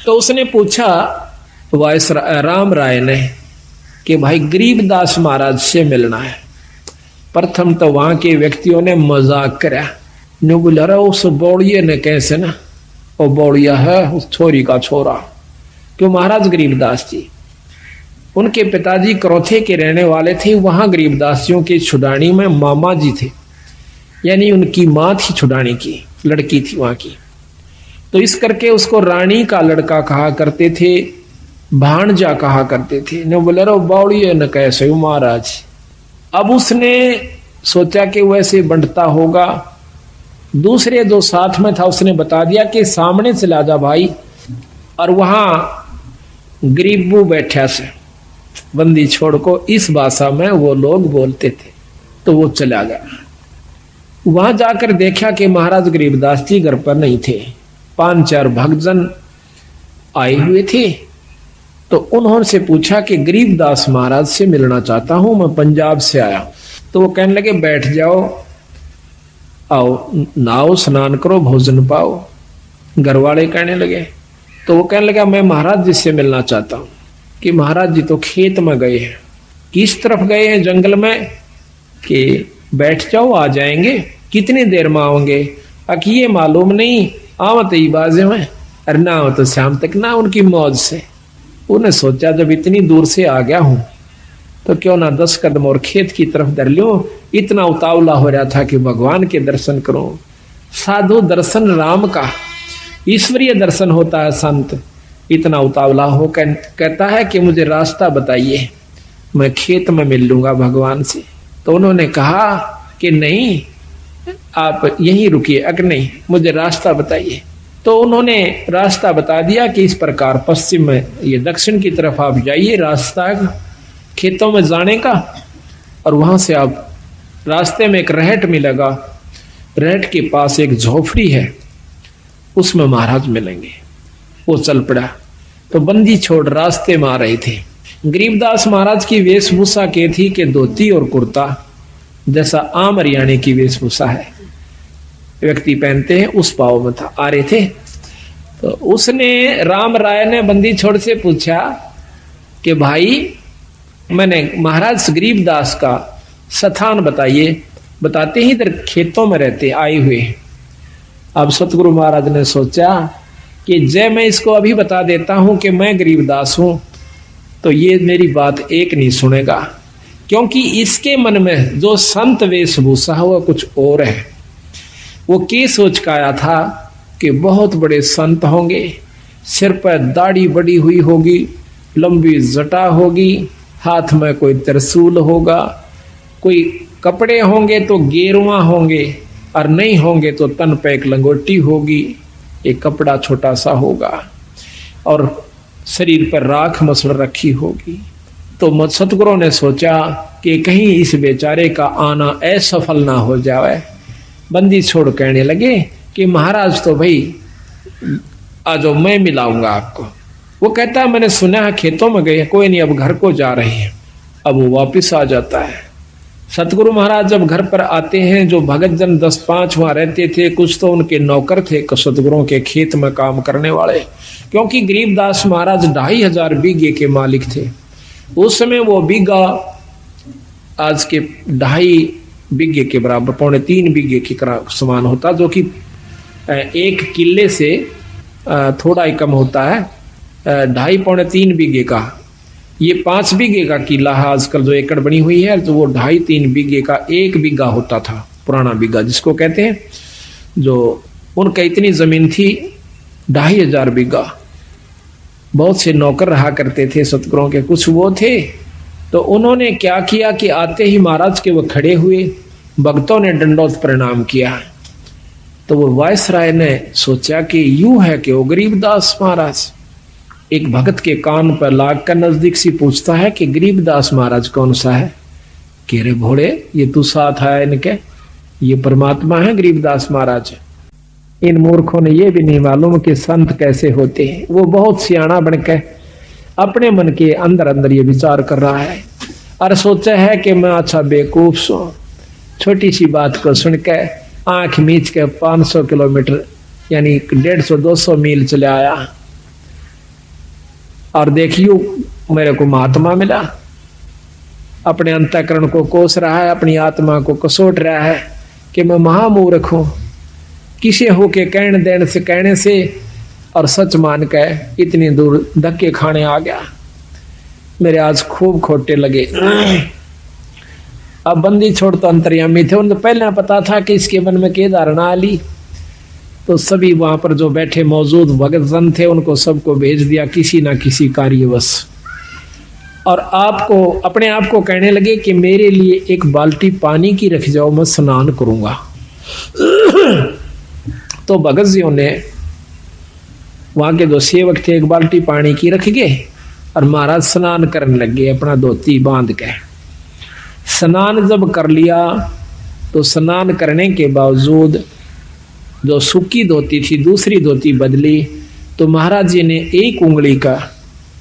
तो उसने पूछा वायस राम राय ने कि भाई गरीबदास महाराज से मिलना है। प्रथम तो वहां के व्यक्तियों ने मजाक करा, न्यू बोला रहा उस बौड़िए ने कैसे ना, वो बौड़िया है उस छोरी का छोरा। क्यों? महाराज गरीबदास जी, उनके पिताजी करौथे के रहने वाले थे। वहां गरीबदासियों की छुड़ानी में मामा जी थे, यानी उनकी माँ थी छुड़ानी की, लड़की थी वहां की। तो इस करके उसको रानी का लड़का कहा करते थे, भाणजा कहा करते थे। ने बोले रो बावड़ी न कैसे हो महाराज। अब उसने सोचा कि वैसे बंटता होगा। दूसरे जो साथ में था उसने बता दिया कि सामने चला जा भाई, और वहां गरीबू बैठा से बंदी छोड़ को, इस भाषा में वो लोग बोलते थे। तो वो चला गया। वहां जाकर देखा कि महाराज गरीबदास जी घर पर नहीं थे, 5-4 भक्तजन आए हुए थे। तो उन्होंने से पूछा कि गरीबदास महाराज से मिलना चाहता हूं, मैं पंजाब से आया। तो वो कहने लगे बैठ जाओ, आओ नहाओ स्नान करो, भोजन पाओ। घर वाले कहने लगे, तो वो कहने लगा मैं महाराज जी से मिलना चाहता हूं। कि महाराज जी तो खेत में गए हैं। किस तरफ गए हैं? जंगल में। कि बैठ जाओ आ जाएंगे। कितनी देर में आओगे? अक ये मालूम नहीं, आवत ही बाजे में, अरे ना हो तो शाम तक ना। उनकी मौज से उन्हें सोचा जब इतनी दूर से आ गया हूं तो क्यों ना 10 कदम और खेत की तरफ धर लो। इतना उतावला हो रहा था कि भगवान के दर्शन करो। साधु दर्शन राम का, ईश्वरीय दर्शन होता है संत। इतना उतावला हो कहता है कि मुझे रास्ता बताइए, मैं खेत में मिल लूंगा भगवान से। तो उन्होंने कहा कि नहीं आप यहीं रुकिए, अगर नहीं मुझे रास्ता बताइए। तो उन्होंने रास्ता बता दिया कि इस प्रकार पश्चिम में, ये दक्षिण की तरफ आप जाइए, रास्ता खेतों में जाने का। और वहां से आप रास्ते में एक रहट मिलेगा, रहट के पास एक झोपड़ी है, उसमें महाराज मिलेंगे। वो चल पड़ा। तो बंदी छोड़ रास्ते में आ रहे थे। गरीबदास महाराज की वेशभूषा के थी कि धोती और कुर्ता, जैसा आम हरियाणे की वेशभूषा है व्यक्ति पहनते हैं, उस भाव में था, आ रहे थे। तो उसने राम राय ने बंदी छोड़ से पूछा कि भाई मैंने महाराज गरीबदास का स्थान बताइए। बताते ही इधर खेतों में रहते आए हुए। अब सतगुरु महाराज ने सोचा कि जय मैं इसको अभी बता देता हूं कि मैं गरीबदास हूं, तो ये मेरी बात एक नहीं सुनेगा, क्योंकि इसके मन में जो संत वेशभूषा है वह कुछ और है। वो क्या सोच का आया था कि बहुत बड़े संत होंगे, सिर पर दाढ़ी बड़ी हुई होगी, लंबी जटा होगी, हाथ में कोई त्रिशूल होगा, कोई कपड़े होंगे तो गेरुआ होंगे, और नहीं होंगे तो तन पे एक लंगोटी होगी, एक कपड़ा छोटा सा होगा, और शरीर पर राख मसड़ रखी होगी। तो सतगुरु ने सोचा कि कहीं इस बेचारे का आना असफल ना हो जाए। बंदी छोड़ कहने लगे कि महाराज तो भाई आ जाओ, मैं मिलाऊंगा आपको। वो कहता है मैंने सुना है खेतों में गए, कोई नहीं अब घर को जा रहे हैं। अब वो वापिस आ जाता है। सतगुरु महाराज जब घर पर आते हैं, जो भगत जन 10-5 वहां रहते थे, कुछ तो उनके नौकर थे सतगुरुओं के खेत में काम करने वाले, क्योंकि गरीबदास महाराज 2500 बीघे के मालिक थे। उस समय वो बीघा आज के 2.5 बीघे के बराबर, 2.25 बीघे के समान होता, जो कि 1 किले से थोड़ा ही कम होता है। 2.5-3 बीघे का, ये 5 बीघे का किला है आजकल जो एकड़ बनी हुई है, तो वो 2.5-3 बीघे का 1 बीघा होता था, पुराना बीघा जिसको कहते हैं। जो उनका इतनी जमीन थी 2500 बीघा। बहुत से नौकर रहा करते थे सतगुरुओं के, कुछ वो थे। तो उन्होंने क्या किया कि आते ही महाराज के वो खड़े हुए, भक्तों ने दंडोत प्रणाम किया। तो वो वायसराय ने सोचा कि यूं है कि वो गरीबदास महाराज। एक भगत के कान पर लाग कर नजदीक से पूछता है कि गरीबदास महाराज कौन सा है? कह रे भोले ये तू साथ आया इनके, ये परमात्मा है गरीबदास महाराज। इन मूर्खों ने ये भी नहीं मालूम कि संत कैसे होते हैं। वो बहुत सियाना बनकर अपने मन के अंदर अंदर ये विचार कर रहा है और सोचा है कि मैं अच्छा बेवकूफ सो, छोटी सी बात को सुनकर आंख मीच के 500 किलोमीटर यानी 150-200 मील चले आया। और देखियो मेरे को महात्मा मिला, अपने अंतःकरण को कोस रहा है, अपनी आत्मा को कसोट रहा है कि मैं महामूर्ख हूं, किसे होके कहने से और सच मान के इतनी दूर धक्के खाने आ गया। मेरे आज खूब खोटे लगे। अब बंदी छोड़ तो अंतर्यामी थे, उनको पहले पता था कि इसके मन में क्या धारणा आ ली, तो सभी वहां पर जो बैठे मौजूद भगत जन थे उनको सबको भेज दिया किसी ना किसी कार्यवश, और आपको अपने आप को कहने लगे कि मेरे लिए एक बाल्टी पानी की रख जाओ, मैं स्नान करूंगा। तो भगत जी ने वहां के जो सेवक थे एक बाल्टी पानी की रख गए और महाराज स्नान करने लग गए अपना धोती बांध के। स्नान जब कर लिया तो स्नान करने के बावजूद जो सूखी धोती थी दूसरी धोती बदली, तो महाराज जी ने एक उंगली का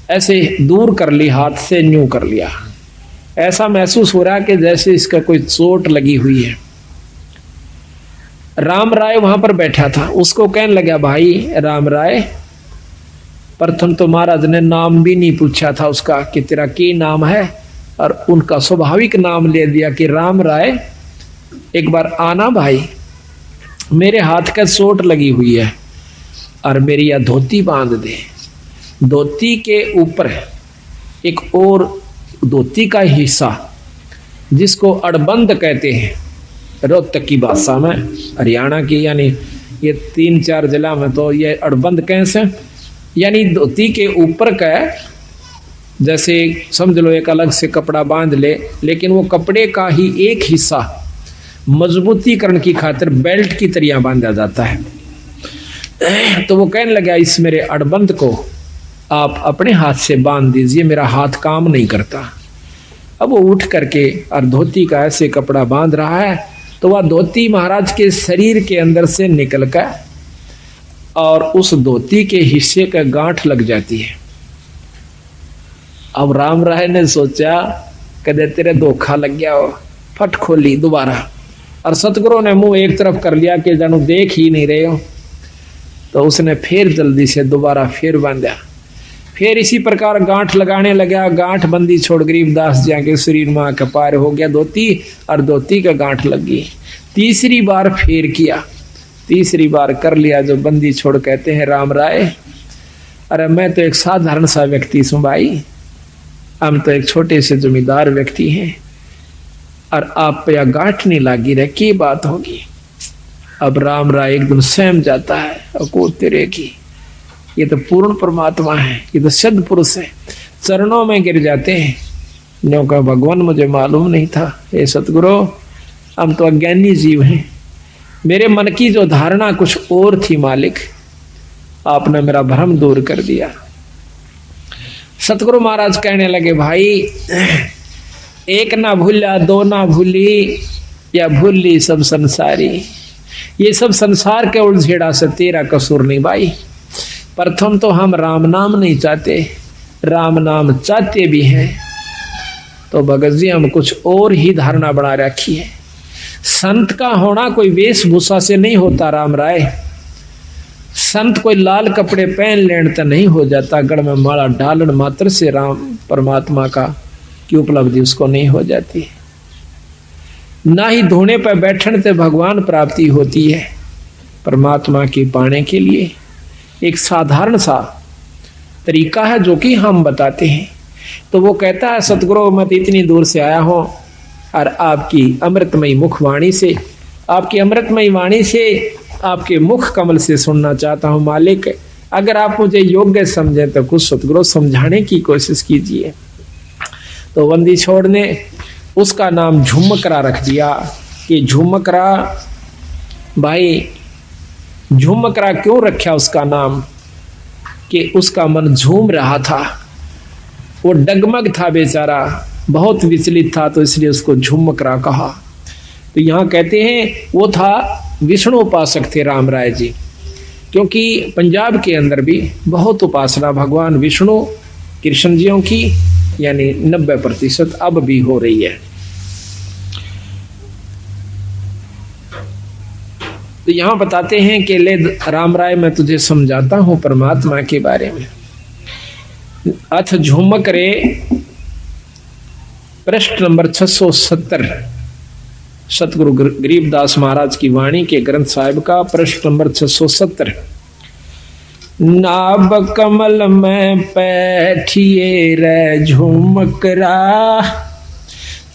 ऐसे दूर कर ली, हाथ से न्यू कर लिया। ऐसा महसूस हो रहा कि जैसे इसका कोई चोट लगी हुई है। राम राय वहां पर बैठा था, उसको कहने लगा भाई राम राय, प्रथम तो महाराज ने नाम भी नहीं पूछा था उसका कि तेरा क्या नाम है, और उनका स्वाभाविक नाम ले दिया कि राम राय, एक बार आना भाई, मेरे हाथ का चोट लगी हुई है और मेरी यह धोती बांध दे। धोती के ऊपर एक और धोती का हिस्सा जिसको अड़बंद कहते हैं रोहतक की भाषा में, हरियाणा की यानी ये 3-4 जिला में तो ये अड़बंद कैसे, यानी धोती के ऊपर का जैसे समझ लो एक अलग से कपड़ा बांध ले, लेकिन वो कपड़े का ही एक हिस्सा मजबूतीकरण की खातिर बेल्ट की तरह बांधा जाता है। तो वो कहने लगा इस मेरे अड़बंद को आप अपने हाथ से बांध दीजिए, मेरा हाथ काम नहीं करता। अब वो उठ करके और धोती का ऐसे कपड़ा बांध रहा है, तो वह धोती महाराज के शरीर के अंदर से निकल कर और उस धोती के हिस्से का गांठ लग जाती है। अब राम राय ने सोचा कदे तेरे धोखा लग गया हो, फट खोली दोबारा, और सतगुरु ने मुंह एक तरफ कर लिया कि जानू देख ही नहीं रहे हो। तो उसने फिर जल्दी से दोबारा फिर बांधा, फिर इसी प्रकार गांठ लगाने लगा। गांठ बंदी छोड़ गरीबदास जी के शरीर में आकर पार हो गया धोती, और धोती का गांठ लग गई। तीसरी बार फिर किया, तीसरी बार कर लिया जो बंदी छोड़ कहते हैं राम राय, अरे मैं तो एक साधारण सा व्यक्ति हूं भाई, हम तो एक छोटे से जमींदार व्यक्ति हैं, और आप पे गांठ नहीं लागी रहे, की बात होगी। अब राम राय एकदम सहम जाता है, और को तेरे की, ये तो पूर्ण परमात्मा है, ये तो सिद्ध पुरुष है, चरणों में गिर जाते हैं। न्यों का भगवान मुझे मालूम नहीं था, हे सतगुरु हम तो अज्ञानी जीव हैं, मेरे मन की जो धारणा कुछ और थी मालिक, आपने मेरा भ्रम दूर कर दिया। सतगुरु महाराज कहने लगे भाई एक ना भूला दो ना भूली, या भूली सब संसारी। ये सब संसार के उलझेड़ा से तेरा कसूर नहीं भाई। प्रथम तो हम राम नाम नहीं चाहते, राम नाम चाहते भी हैं तो भगत जी हम कुछ और ही धारणा बना रखी है। संत का होना कोई वेशभूषा से नहीं होता राम राय, संत कोई लाल कपड़े पहन लेने तो नहीं हो जाता, गढ़ में माला डालन मात्र से राम परमात्मा का की उपलब्धि उसको नहीं हो जाती, ना ही धोने पर बैठने से भगवान प्राप्ति होती है। परमात्मा की पाने के लिए एक साधारण सा तरीका है जो कि हम बताते हैं। तो वो कहता है सतगुरु मैं तो इतनी दूर से आया हूं और आपकी अमृतमयी मुखवाणी से, आपकी अमृतमयी वाणी से, आपके मुख कमल से सुनना चाहता हूं मालिक, अगर आप मुझे योग्य समझे तो कुछ सतगुरु समझाने की कोशिश कीजिए। तो बंदी छोड़ ने उसका नाम झुमकरा रख दिया कि झुमकरा भाई, झुमकरा क्यों रखा उसका नाम कि उसका मन झूम रहा था, वो डगमग था बेचारा, बहुत विचलित था, तो इसलिए उसको झुमकरा कहा। तो यहाँ कहते हैं वो था विष्णु उपासक थे राम राय जी, क्योंकि पंजाब के अंदर भी बहुत उपासना भगवान विष्णु कृष्ण जियों की यानी 90% अब भी हो रही है। तो यहां बताते हैं कि ले राम राय मैं तुझे समझाता हूं परमात्मा के बारे में। अथ झुमक रे पृष्ठ नंबर 670 सतगुरु गरीबदास महाराज की वाणी के ग्रंथ साहिब का पृष्ठ नंबर 670। नाभ कमल में बैठिए रे झुमकरा,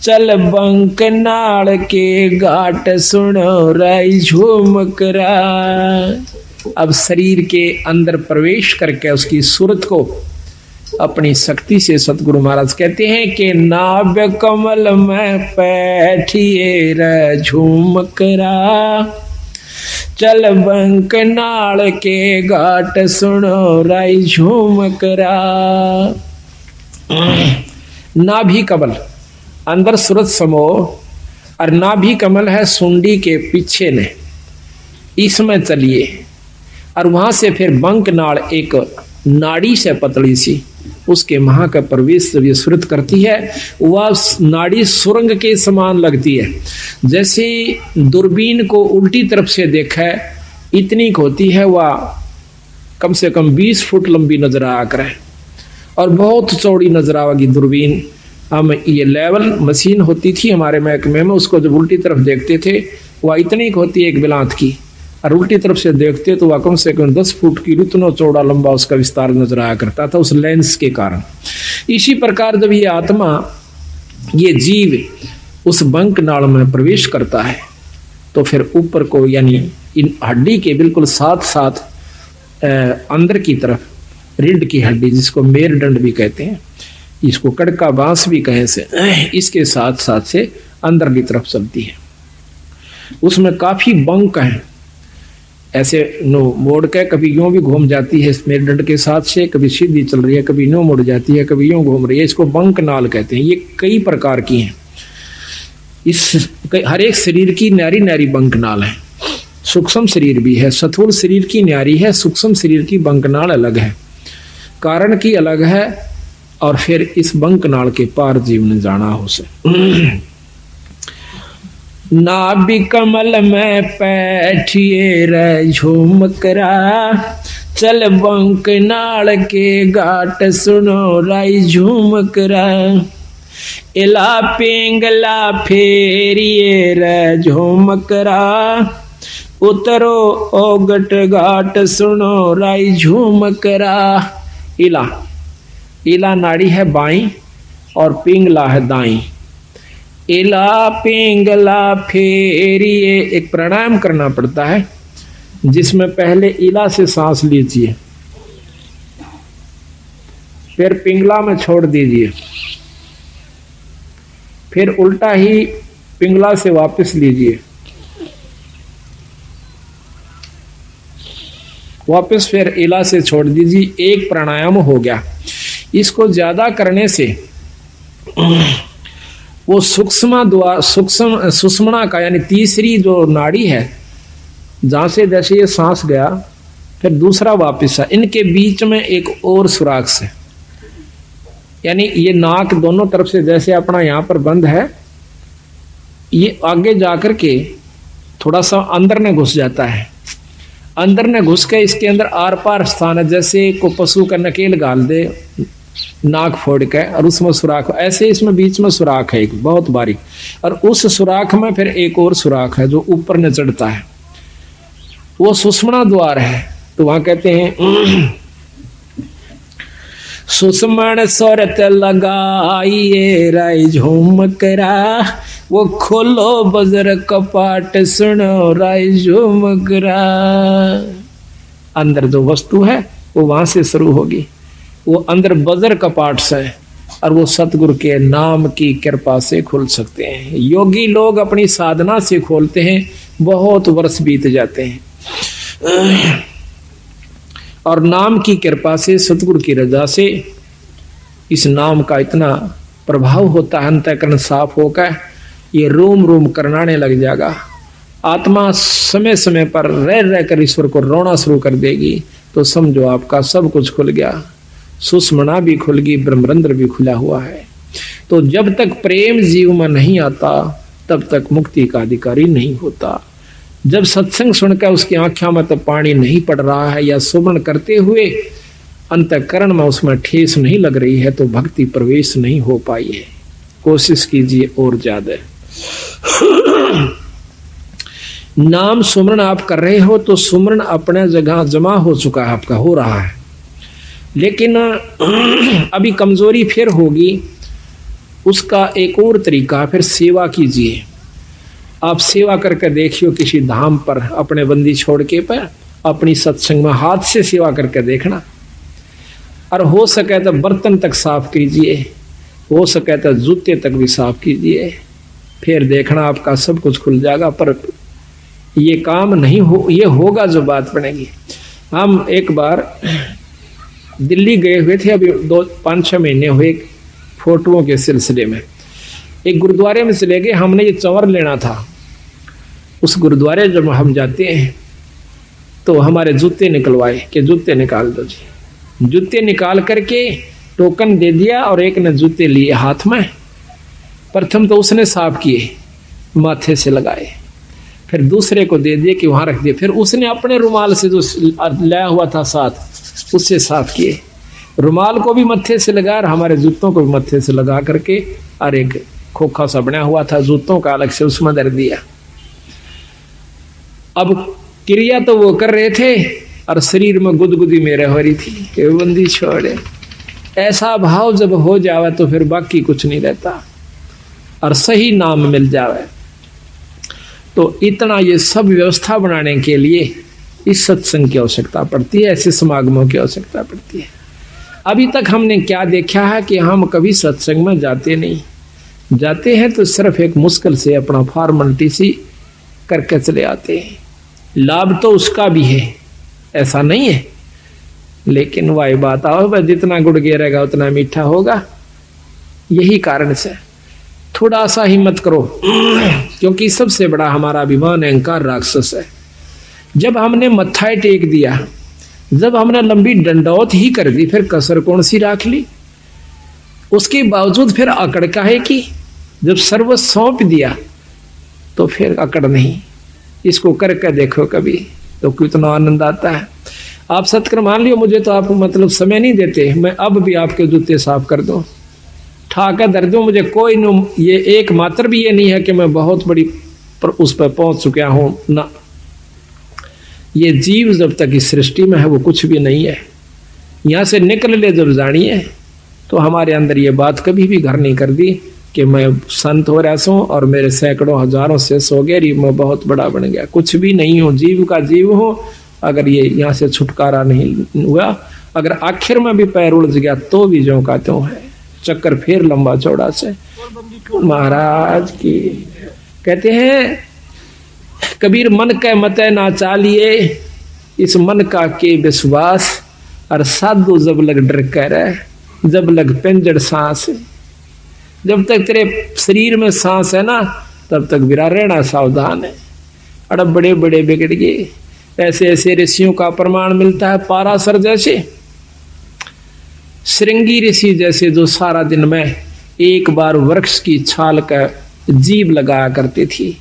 चल बंक नाल के घाट सुनो रे झुमकरा। अब शरीर के अंदर प्रवेश करके उसकी सूरत को अपनी शक्ति से सतगुरु महाराज कहते हैं कि नाभ कमल में बैठिए रे झुमकरा, चल बंक नाल के घाट सुनो रे झुमकरा। नाभि कमल अंदर सूरत समोह और नाभि कमल है सुंडी के पीछे ने, इसमें चलिए और वहां से फिर बंक नाड़ एक नाड़ी से पतली सी उसके महा का प्रवेश जब ये सुरत करती है वह नाड़ी सुरंग के समान लगती है। जैसे दूरबीन को उल्टी तरफ से देखा है इतनी होती है, वह कम से कम 20 फुट लंबी नजर आया करे और बहुत चौड़ी नजर आवेगी दूरबीन। हम ये लेवल मशीन होती थी हमारे महकमे में, उसको जब उल्टी तरफ देखते थे वह इतनी होती है एक बिलांत की, और उल्टी तरफ से देखते तो वह कम से कम 10 फुट की इतना चौड़ा लंबा उसका विस्तार नजर आया करता था उस लेंस के कारण। इसी प्रकार जब ये आत्मा ये जीव उस बंक नाड़ में प्रवेश करता है तो फिर ऊपर को यानी इन हड्डी के बिल्कुल साथ साथ अंदर की तरफ रीढ़ की हड्डी जिसको मेरुदंड भी कहते हैं, इसको कड़का बांस भी कहें से, इसके साथ साथ से अंदर की तरफ चलती है। उसमें काफी बंक हैं, ऐसे नो मोड़ के कभी यूं भी घूम जाती है मेरुदंड के साथ से, कभी सीधी चल रही है, कभी नो मुड़ जाती है, कभी यूं घूम रही है, इसको बंक नाल कहते हैं। ये कई प्रकार की हैं, इस हर एक शरीर की न्यारी न्यारी बंक नाल है। सूक्ष्म शरीर भी है, स्थूल शरीर की न्यारी है, सूक्ष्म शरीर की बंक नाल अलग है, कारण की अलग है, और फिर इस बंक नाल के पार जीव ने जाना हो से। नाभि कमल में बैठिए रे झुमकरा, चल बंक नाल के घाट सुनो रे झुमकरा। इला पिंगला फेरिए रे झुमकरा, उतरो ओगट घाट सुनो रे झुमकरा। इला इला नाड़ी है बाई और पिंगला है दाई। इला पिंगला फेरिए, एक प्राणायाम करना पड़ता है जिसमें पहले इला से सांस लीजिए, फिर पिंगला में छोड़ दीजिए, फिर उल्टा ही पिंगला से वापस लीजिए, वापस फिर इला से छोड़ दीजिए। एक प्राणायाम हो गया। इसको ज्यादा करने से वो सूक्ष्म सुषुम्ना का यानी तीसरी जो नाड़ी है जहां से जैसे ये सांस गया फिर दूसरा वापस है, इनके बीच में एक और सुराख से, यानी ये नाक दोनों तरफ से जैसे अपना यहाँ पर बंद है, ये आगे जाकर के थोड़ा सा अंदर में घुस जाता है। अंदर में घुस के इसके अंदर आर पार स्थान है, जैसे को पशु का नकेल गाल दे नाक फोड़ के और उसमें सुराख, ऐसे इसमें बीच में सुराख है एक बहुत बारीक, और उस सुराख में फिर एक और सुराख है जो ऊपर न चढ़ता है, वो सुषुम्ना द्वार है। तो वहां कहते हैं सुषुम्न स्वरत लगाइए रे झुमकरा, वो खोलो बजर कपाट सुनो रे झुमकरा। अंदर जो वस्तु है वो वहां से शुरू होगी, वो अंदर बजर कपाट से, और वो सतगुरु के नाम की कृपा से खुल सकते हैं। योगी लोग अपनी साधना से खोलते हैं, बहुत वर्ष बीत जाते हैं, और नाम की कृपा से सतगुरु की रजा से इस नाम का इतना प्रभाव होता है, अंतःकरण साफ होकर ये रोम रोम करनाने लग जाएगा। आत्मा समय समय पर रह रहकर ईश्वर को रोना शुरू कर देगी, तो समझो आपका सब कुछ खुल गया, सुषुम्ना भी खुल गई, ब्रह्मरंध्र भी खुला हुआ है। तो जब तक प्रेम जीव में नहीं आता तब तक मुक्ति का अधिकारी नहीं होता। जब सत्संग सुनकर उसकी आंखों में तो पानी नहीं पड़ रहा है, या सुमन करते हुए अंतःकरण में उसमें ठेस नहीं लग रही है तो भक्ति प्रवेश नहीं हो पाई है। कोशिश कीजिए और ज्यादा। नाम सुमरण आप कर रहे हो तो सुमरण अपने जगह जमा हो चुका है, आपका हो रहा है, लेकिन अभी कमजोरी फिर होगी। उसका एक और तरीका, फिर सेवा कीजिए। आप सेवा करके देखियो किसी धाम पर अपने बंदी छोड़ के पर अपनी सत्संग में हाथ से सेवा करके देखना, और हो सके तो बर्तन तक साफ कीजिए, हो सके तो जूते तक भी साफ कीजिए, फिर देखना आपका सब कुछ खुल जाएगा। पर ये काम नहीं हो, ये होगा जो बात बनेगी। हम एक बार दिल्ली गए हुए थे, अभी 5-6 महीने हुए, फोटोओं के सिलसिले में एक गुरुद्वारे में चले गए। हमने ये चंवर लेना था। उस गुरुद्वारे जब हम जाते हैं तो हमारे जूते निकलवाए कि जूते निकाल दो जी। जूते निकाल करके टोकन दे दिया और एक ने जूते लिए हाथ में। प्रथम तो उसने साफ किए, माथे से लगाए, फिर दूसरे को दे दिए कि वहां रख दिए, फिर उसने अपने रुमाल से जो लाया हुआ था साथ उससे साफ किए। रुमाल को भी मत्थे से लगा और हमारे जूतों को भी मत्थे से लगा करके, और एक खोखा सा बना हुआ था जूतों का अलग से उसमें धर दिया। अब क्रिया तो वो कर रहे थे और शरीर में गुदगुदी मेरे हो रही थी कि बंदी छोड़े। ऐसा भाव जब हो जावे तो फिर बाकी कुछ नहीं रहता, और सही नाम मिल जावे। तो इतना ये सब व्यवस्था बनाने के लिए इस सत्संग की आवश्यकता पड़ती है, ऐसे समागमों की आवश्यकता पड़ती है। अभी तक हमने क्या देखा है कि हम कभी सत्संग में जाते नहीं, जाते हैं तो सिर्फ एक मुश्किल से अपना फॉर्मेलिटी सी करके चले आते हैं। लाभ तो उसका भी है, ऐसा नहीं है, लेकिन वही बात आओ, जितना गुड़ गिरेगा उतना मीठा होगा। यही कारण से थोड़ा सा हिम्मत करो, क्योंकि सबसे बड़ा हमारा अभिमान अहंकार राक्षस है। जब हमने मत्था टेक दिया, जब हमने लंबी डंडौत ही कर दी, फिर कसर कौन सी राख ली? उसके बावजूद फिर अकड़ काहे की? जब सर्व सौंप दिया तो फिर अकड़ नहीं। इसको करके देखो कभी तो कितना आनंद आता है। आप सत्कर मान लियो, मुझे तो आप मतलब समय नहीं देते, मैं अब भी आपके जूते साफ कर दूं, ठाकर दर दूं, मुझे कोई ये एक मात्र भी ये नहीं है कि मैं बहुत बड़ी पर उस पर पहुंच चुका हूं ना। ये जीव जब तक इस सृष्टि में है वो कुछ भी नहीं है। यहां से निकल ले जब जानिए तो हमारे अंदर ये बात कभी भी घर नहीं कर दी कि मैं संत हो रहा हूं और मेरे सैकड़ों हजारों से सो गए, मैं बहुत बड़ा बन गया। कुछ भी नहीं हो, जीव का जीव हो। अगर ये यहाँ से छुटकारा नहीं हुआ, अगर आखिर में भी पैर उलझ गया तो भी ज्यों का त्यों है, चक्कर फिर लंबा चौड़ा से। महाराज की कहते हैं कबीर, मन के मते ना चालिए, इस मन का के विश्वास, और साधु जब लग डर कर जब लग पिंजड़ सांस। जब तक तेरे शरीर में सांस है ना तब तक विरा रहना सावधान है। अड़ब बड़े बड़े बिगड़ गए। ऐसे ऐसे ऋषियों का प्रमाण मिलता है। पाराशर जैसे, श्रृंगी ऋषि जैसे, जो सारा दिन में एक बार वृक्ष की छाल का जीभ लगाया करती थी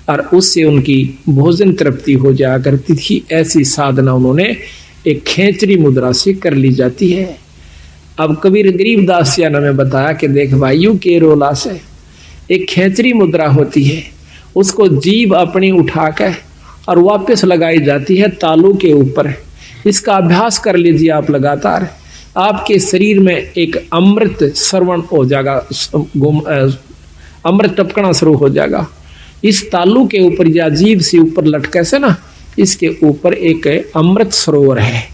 और उससे उनकी भोजन तृप्ति हो जाया करती थी। ऐसी साधना उन्होंने एक खेचरी मुद्रा से कर ली जाती है। अब कबीर गरीबदास जी ने बताया कि देख भाइयों के रोला से एक खेचरी मुद्रा होती है, उसको जीभ अपनी उठा कर और वापस लगाई जाती है तालू के ऊपर। इसका अभ्यास कर लीजिए आप लगातार, आपके शरीर में एक अमृत श्रवण हो जाएगा, अमृत टपकना शुरू हो जाएगा। इस तालू के ऊपर या जीभ से ऊपर लटके से ना, इसके ऊपर एक अमृत सरोवर है,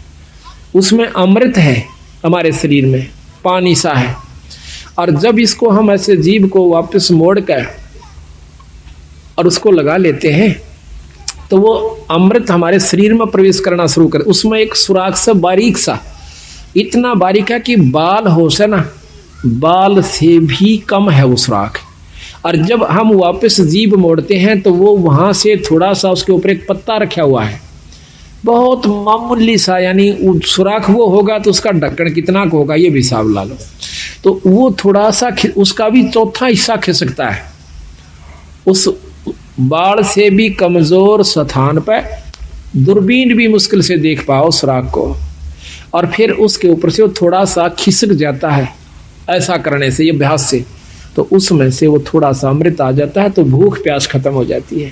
उसमें अमृत है हमारे शरीर में, पानी सा है। और जब इसको हम ऐसे जीभ को वापस मोड़ कर और उसको लगा लेते हैं तो वो अमृत हमारे शरीर में प्रवेश करना शुरू कर। उसमें एक सुराख सा बारीक सा, इतना बारीक है कि बाल हो से ना, बाल से भी कम है वो सुराख। और जब हम वापस जीभ मोड़ते हैं तो वो वहां से थोड़ा सा, उसके ऊपर एक पत्ता रखा हुआ है, बहुत मामूली सा, यानी सुराख वो होगा तो उसका ढक्कन कितना होगा ये भी हिसाब ला लो। तो वो थोड़ा सा, उसका भी चौथा हिस्सा खिसकता है। उस बाढ़ से भी कमजोर स्थान पर दूरबीन भी मुश्किल से देख पाओ सुराख को। और फिर उसके ऊपर से वो थोड़ा सा खिसक जाता है, ऐसा करने से, ये अभ्यास से, तो उसमें से वो थोड़ा सा अमृत आ जाता है, तो भूख प्यास खत्म हो जाती है।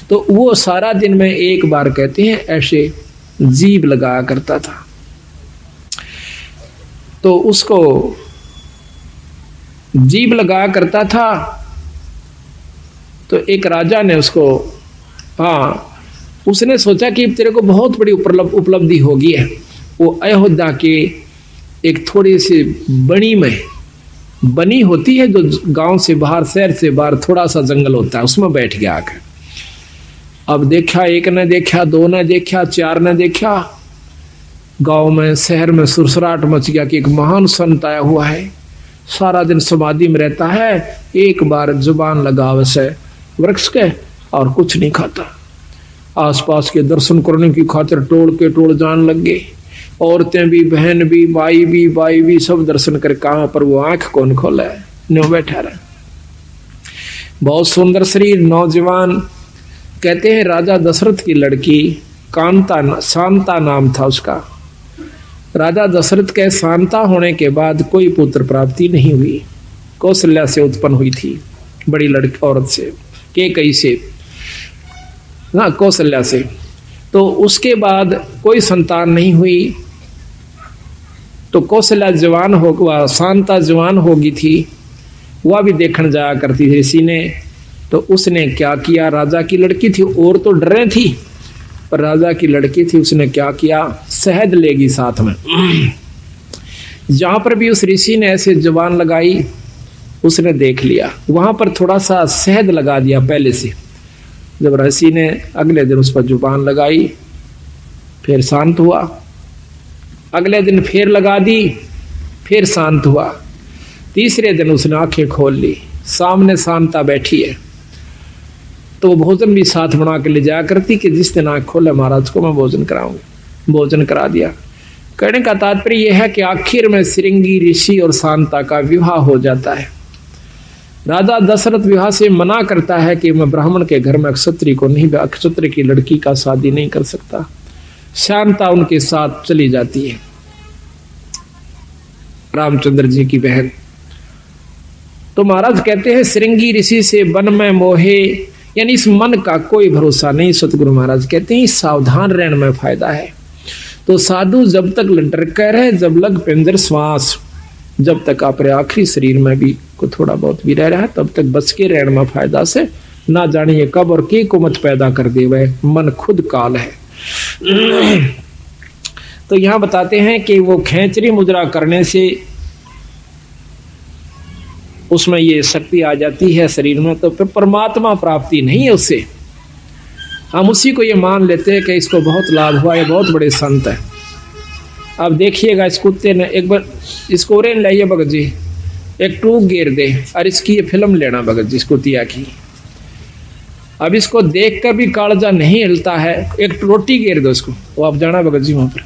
तो वो सारा दिन में एक बार कहते हैं ऐसे जीभ लगाया करता था। तो उसको जीभ लगाया करता था, तो एक राजा ने उसको, उसने सोचा कि तेरे को बहुत बड़ी उपलब्धि होगी है। वो अयोध्या के एक थोड़ी सी बनी होती है, जो गांव से बाहर, शहर से बाहर थोड़ा सा जंगल होता है, उसमें बैठ गया आकर। अब देखा, एक ने देखा, दो ने देखा, चार ने देखा, गांव में, शहर में सुरसराट मच गया कि एक महान संत आया हुआ है, सारा दिन समाधि में रहता है, एक बार जुबान लगावे से वृक्ष के और कुछ नहीं खाता। आसपास के दर्शन करने की खातिर टोल जान लग गए, औरतें भी, बहन भी, बाई भी सब दर्शन कर, कहां पर वो आंख कौन खोला है, न्यों बैठा रहा। बहुत सुंदर शरीर, नौजवान। कहते हैं राजा दशरथ की लड़की शांता नाम था उसका। राजा दशरथ के शांता होने के बाद कोई पुत्र प्राप्ति नहीं हुई। कौशल्या से उत्पन्न हुई थी, बड़ी लड़की औरत से, कैकेयी से, कौशल्या से। तो उसके बाद कोई संतान नहीं हुई। तो कौशल्या जवान हो, शांता जवान होगी थी, वह भी देखने जाया करती थी ऋषि ने। तो उसने क्या किया, राजा की लड़की थी, और तो डरे थी, पर राजा की लड़की थी, उसने क्या किया, शहद लेगी साथ में। जहां पर भी उस ऋषि ने ऐसे जुबान लगाई, उसने देख लिया, वहां पर थोड़ा सा शहद लगा दिया पहले से। जब ऋषि ने अगले दिन उस पर जुबान लगाई, फिर शांत हुआ। अगले दिन फिर लगा दी, फिर शांत हुआ। तीसरे दिन उसने आंखें खोल ली, सामने शांता बैठी है। तो वो भोजन भी साथ बना के ले जाया करती कि जिस दिन आंख खोले महाराज को मैं भोजन कराऊंगी। भोजन करा दिया। कहने का तात्पर्य यह है कि आखिर में श्रृंगी ऋषि और शांता का विवाह हो जाता है। राजा दशरथ विवाह से मना करता है कि मैं ब्राह्मण के घर में क्षत्रिय को नहीं, क्षत्रिय की लड़की का शादी नहीं कर सकता। शांता उनके साथ चली जाती है, रामचंद्र जी की बहन। तो महाराज कहते हैं श्रृंगी ऋषि से वन में मोहे, यानी इस मन का कोई भरोसा नहीं। सतगुरु महाराज कहते हैं सावधान रहने में फायदा है। तो साधु जब तक डरकर रहे, जब लग पिंजर श्वास, जब तक अपने आखिरी शरीर में भी को थोड़ा बहुत भी रह रहा है, तब तक बच के रहने में फायदा से। ना जानिए कब और के को मत पैदा कर दे, वह मन खुद काल है। तो यहां बताते हैं कि वो खेचरी मुद्रा करने से उसमें ये शक्ति आ जाती है शरीर में, तो फिर परमात्मा प्राप्ति नहीं है उससे। हम उसी को ये मान लेते हैं कि इसको बहुत लाभ हुआ, ये बहुत बड़े संत है। अब देखिएगा, इस कुत्ते ने एक बार इसको रेन लाइए भगत जी, एक टूक गिर दे, और इसकी ये फिल्म लेना भगत जी, इस कुतिया की। अब इसको देख कर भी कालजा नहीं हिलता है, एक रोटी गिर दो इसको, वो आप जाना भगत जी वहां पर,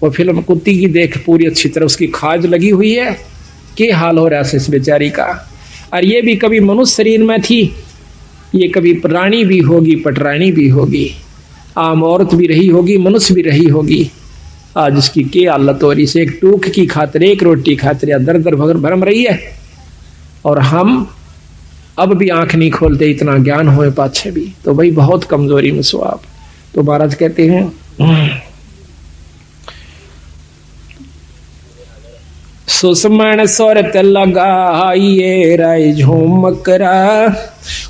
वो फिल्म कुत्ती की देख पूरी अच्छी तरह उसकी खाज लगी हुई है, के हाल हो रहा है इस बेचारी का। और ये भी कभी मनुष्य शरीर में थी, ये कभी प्राणी भी होगी, पटरानी भी होगी, आम औरत भी रही होगी, मनुष्य भी रही होगी। आज इसकी के हालत हो रही से, एक टूक की खातिर, एक रोटी खातिर या दर दर भरम रही है। और हम अब भी आंख नहीं खोलते, इतना ज्ञान होए पाछे भी, तो भाई बहुत कमजोरी में सो आप। तो महाराज कहते हैं सुषमण सोरत लगाइए राय झूमकरा,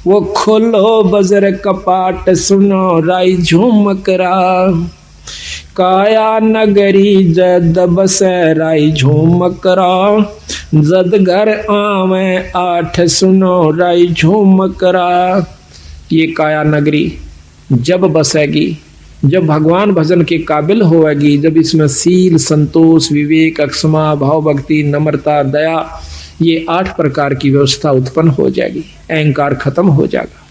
वो खोलो बजर कपाट सुनो राय झूमकरा। काया नगरी जद बसे राय झूमकरा, जद घर आवे आठ सुनो राय झूमकरा। ये काया नगरी जब बसेगी, जब भगवान भजन के काबिल होगी, जब इसमें सील, संतोष, विवेक, अक्षमा, भाव, भक्ति, नम्रता, दया, ये 8 प्रकार की व्यवस्था उत्पन्न हो जाएगी, अहंकार खत्म हो जाएगा।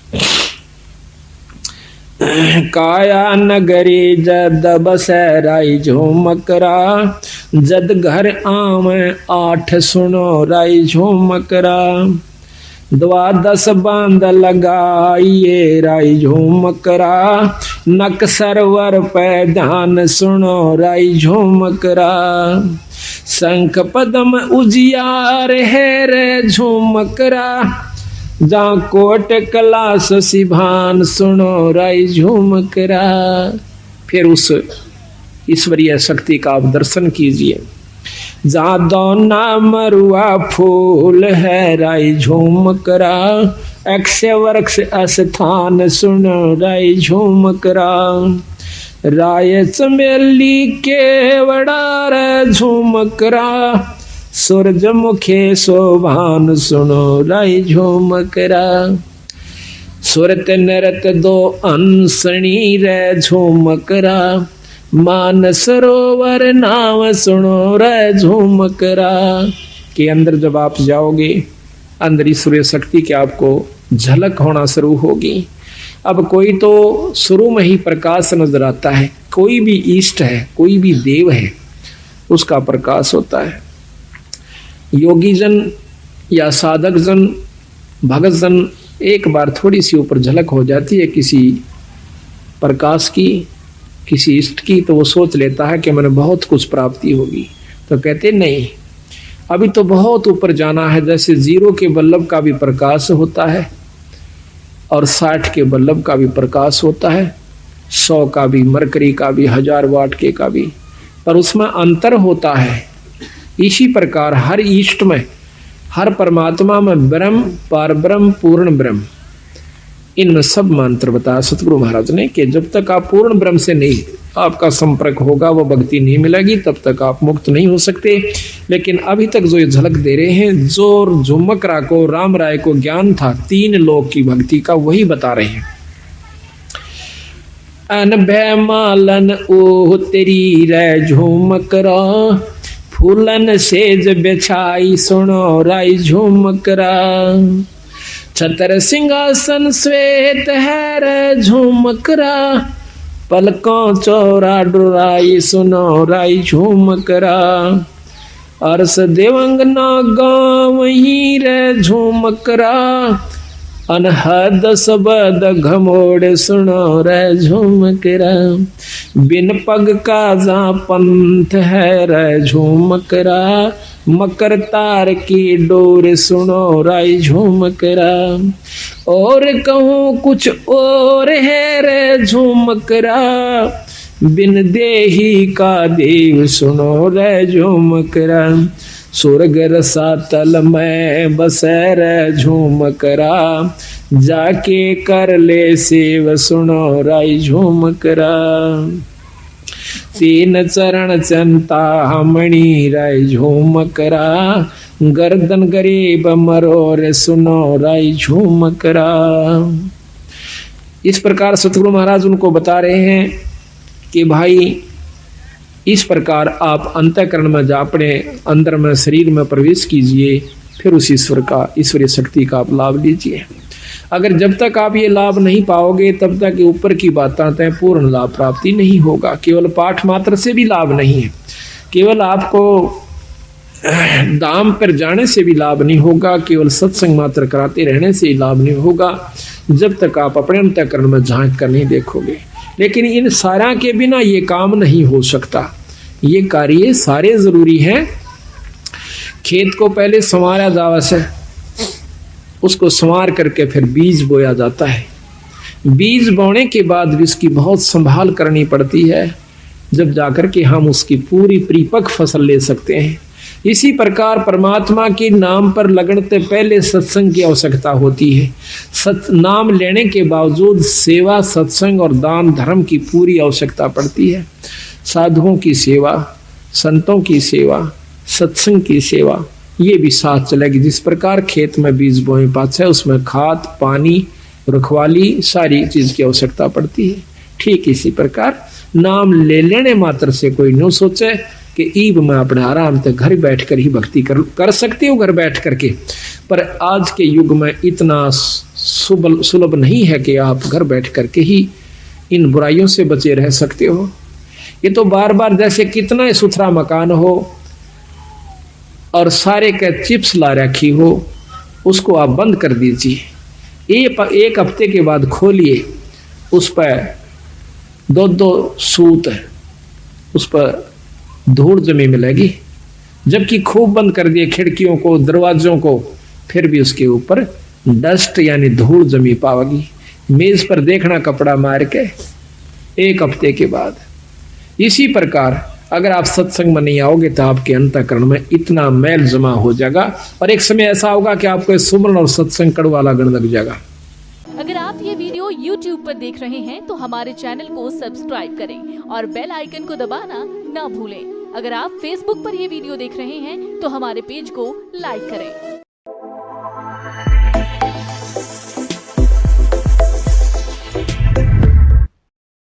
काया नगरी जद बसे राय झूमकरा, जद घर आवे 8 सुनो राय झूमकरा। द्वादश बांध लगाइए राई झूमकरा, नक सरवर पे ध्यान सुनो राई झूमकरा। शंख पदम उजियार है रे झूमकरा, जा कोट कलास सिभान सुनो राई झूमकरा। फिर उस ईश्वरीय शक्ति का आप दर्शन कीजिए। जा दोना मरुआ फूल है राई झूमकरा, अक्षय वृक्ष स्थान सुनो राई झूमकरा। राय चमेली केवड़ा रे झूमकरा, सूरजमुखे शोभान सुनो राई झूमकरा। सुरत नरत दो अंसणी रे झूमकरा, मान सरोवर नाम सुनो रे झूमकरा। के अंदर जब आप जाओगे, अंदर ईश्वरीय शक्ति की आपको झलक होना शुरू होगी। अब कोई तो शुरू में ही प्रकाश नजर आता है, कोई भी इष्ट है, कोई भी देव है, उसका प्रकाश होता है। योगी जन या साधक जन, भगत जन, एक बार थोड़ी सी ऊपर झलक हो जाती है किसी प्रकाश की, किसी इष्ट की, तो वो सोच लेता है कि मैंने बहुत कुछ प्राप्ति होगी। तो कहते नहीं, अभी तो बहुत ऊपर जाना है। जैसे 0 के बल्लभ का भी प्रकाश होता है और 60 के बल्लभ का भी प्रकाश होता है, 100 का भी, मरकरी का भी, 1000 वाट के का भी, पर उसमें अंतर होता है। इसी प्रकार हर इष्ट में, हर परमात्मा में ब्रह्म, पार ब्रह्म, पूर्ण ब्रह्म, इन सब मंत्र बताया सतगुरु महाराज ने कि जब तक आप पूर्ण ब्रह्म से नहीं आपका संपर्क होगा, वो भक्ति नहीं मिलेगी, तब तक आप मुक्त नहीं हो सकते। लेकिन अभी तक जो ये झलक दे रहे हैं, जो झुमकरा को, राम राय को ज्ञान था 3 लोक की भक्ति का, वही बता रहे हैं। अनभय मालन ओ तेरी रे झुमकरा, फूलन सेज बिछाई सुनो राई झुमकरा। छतर सिंहासन श्वेत है रे झुमकरा, पलकों चौरा डुराई सुनो राई झुमकरा। अरस देवंगना गाँव ही रे झुमकरा, अनहद सबद घमोड़ सुनो रे झुमकरा। बिन पग का जा पंथ है रे झुमकरा, मकर तार की डोर सुनो राई झुमकरा। और कहूँ कुछ और है रे झुमकरा, बिन देही का देव सुनो रे झुमकरा। स्वर्ग रसातल में बसे रे झुमकरा, जाके कर ले सेव सुनो राई झुमकरा। 3 चरण चंता मणि राई झुमकरा, गर्दन गरीब मरोर सुनो राई झुमकरा। इस प्रकार सतगुरु महाराज उनको बता रहे हैं कि भाई इस प्रकार आप अंतःकरण में जा, अपने अंदर में, शरीर में प्रवेश कीजिए, फिर उस ईश्वर का, ईश्वरीय शक्ति का आप लाभ लीजिए। अगर जब तक आप ये लाभ नहीं पाओगे, तब तक ऊपर की बातें पूर्ण लाभ प्राप्ति नहीं होगा। केवल पाठ मात्र से भी लाभ नहीं है, केवल आपको दाम पर जाने से भी लाभ नहीं होगा, केवल सत्संग मात्र कराते रहने से ही लाभ नहीं होगा, जब तक आप अपने अंतःकरण में झांक कर नहीं देखोगे। लेकिन इन सारा के बिना ये काम नहीं हो सकता। ये कार्य सारे जरूरी हैं। खेत को पहले संवारा जावा से, उसको संवार करके फिर बीज बोया जाता है। बीज बोने के बाद भी उसकी बहुत संभाल करनी पड़ती है, जब जाकर के हम उसकी पूरी परिपक्व फसल ले सकते हैं। इसी प्रकार परमात्मा के नाम पर लगने से पहले सत्संग की आवश्यकता होती है। नाम लेने के बावजूद सेवा, सत्संग और दान धर्म की पूरी आवश्यकता पड़ती है। साधुओं की सेवा, संतों की सेवा, सत्संग की सेवा, ये भी साथ चलेगी। जिस प्रकार खेत में बीज बोए पाते हैं, उसमें खाद, पानी, रखवाली, सारी चीज की आवश्यकता पड़ती है। ठीक इसी प्रकार नाम ले लेने मात्र से कोई न सोचे कि ईब में अपने आराम से घर बैठ कर ही भक्ति कर सकते हो, घर बैठ करके। पर आज के युग में इतना सुलभ नहीं है कि आप घर बैठ करके ही इन बुराइयों से बचे रह सकते हो। ये तो बार बार जैसे कितना सुथरा मकान हो और सारे के चिप्स ला रखी हो उसको आप बंद कर दीजिए। एक हफ्ते के बाद खोलिए, उस पर दो सूत है, उस पर धूल जमी मिलेगी। जबकि खूब बंद कर दिए खिड़कियों को, दरवाजों को, फिर भी उसके ऊपर डस्ट यानी धूल जमी पाओगी। मेज पर देखना कपड़ा मार के एक हफ्ते के बाद। इसी प्रकार अगर आप सत्संग में नहीं आओगे तो आपके अंतःकरण में इतना मैल जमा हो जाएगा और एक समय ऐसा होगा कि आपको सुमरन और सत्संग कड़वा लगने लग जाएगा। अगर आप ये वीडियो YouTube पर देख रहे हैं तो हमारे चैनल को सब्सक्राइब करें और बेल आइकन को दबाना ना भूलें। अगर आप Facebook पर ये वीडियो देख रहे हैं तो हमारे पेज को लाइक करें।